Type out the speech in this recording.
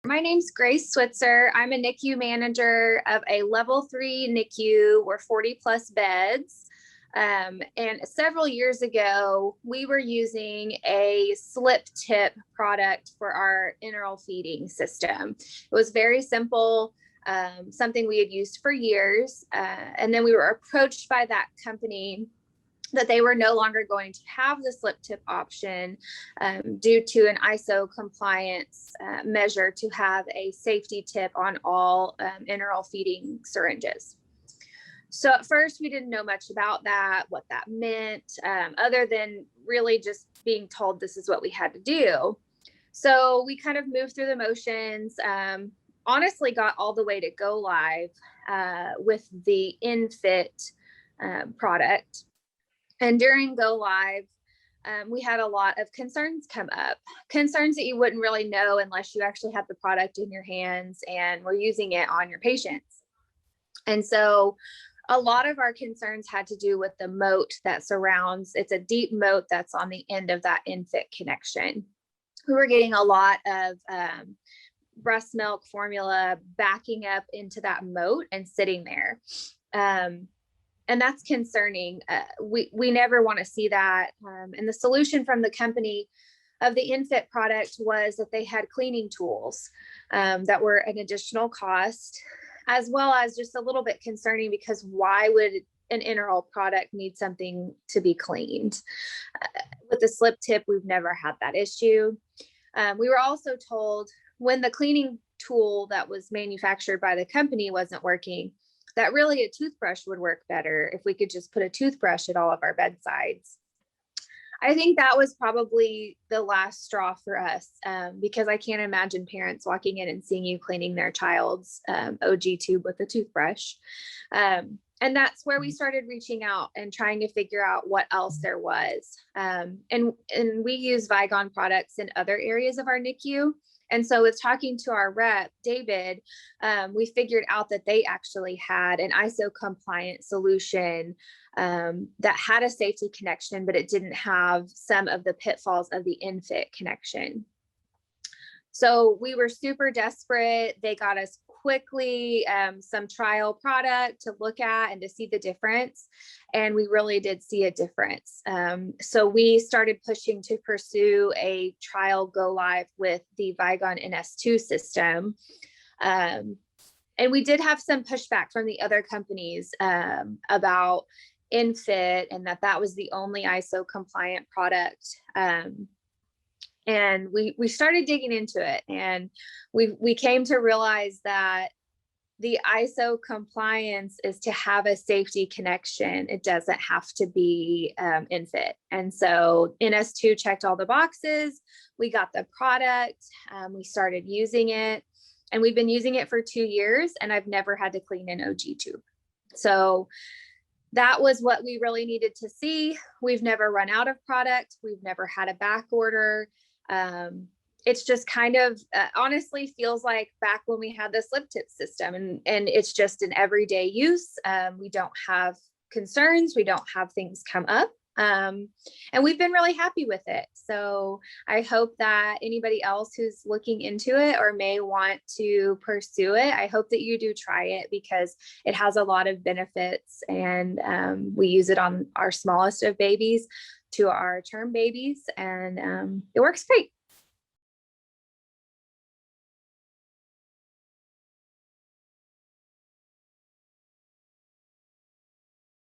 My name's Grace Switzer. I'm a NICU manager of a level 3 NICU. We're 40 plus beds. And several years ago, we were using a slip tip product for our enteral feeding system. It was very simple, something we had used for years. And then we were approached by that company that they were no longer going to have the slip tip option due to an ISO compliance measure to have a safety tip on all enteral feeding syringes. So at first we didn't know much about that, what that meant, other than really just being told this is what we had to do. So we kind of moved through the motions, honestly got all the way to go live with the InFit product. And during go live, we had a lot of concerns come up, concerns that you wouldn't really know unless you actually had the product in your hands and were using it on your patients. And so a lot of our concerns had to do with the moat that surrounds, it's a deep moat that's on the end of that InFit connection. We were getting a lot of breast milk formula backing up into that moat and sitting there. And that's concerning. We never want to see that. And the solution from the company of the InFit product was that they had cleaning tools that were an additional cost, as well as just a little bit concerning because why would an enteral product need something to be cleaned? With the slip tip, we've never had that issue. We were also told when the cleaning tool that was manufactured by the company wasn't working, that really a toothbrush would work better if we could just put a toothbrush at all of our bedsides. I think that was probably the last straw for us because I can't imagine parents walking in and seeing you cleaning their child's OG tube with a toothbrush. And that's where we started reaching out and trying to figure out what else there was. And we use Vigon products in other areas of our NICU. And so with talking to our rep, David, we figured out that they actually had an ISO compliant solution that had a safety connection, but it didn't have some of the pitfalls of the InFit connection. So we were super desperate. They got us quickly some trial product to look at and to see the difference. And we really did see a difference. So we started pushing to pursue a trial go live with the Vigon NS2 system. And we did have some pushback from the other companies about InFit and that was the only ISO compliant product. And we started digging into it, and we came to realize that the ISO compliance is to have a safety connection. It doesn't have to be InFit. And so NS2 checked all the boxes. We got the product. We started using it, and we've been using it for 2 years, and I've never had to clean an OG tube. So that was what we really needed to see. We've never run out of product. We've never had a back order. It's just kind of honestly feels like back when we had the slip tip system, and it's just an everyday use. We don't have concerns. We don't have things come up. And we've been really happy with it. So I hope that anybody else who's looking into it or may want to pursue it, I hope that you do try it because it has a lot of benefits, and we use it on our smallest of babies to our term babies, and it works great.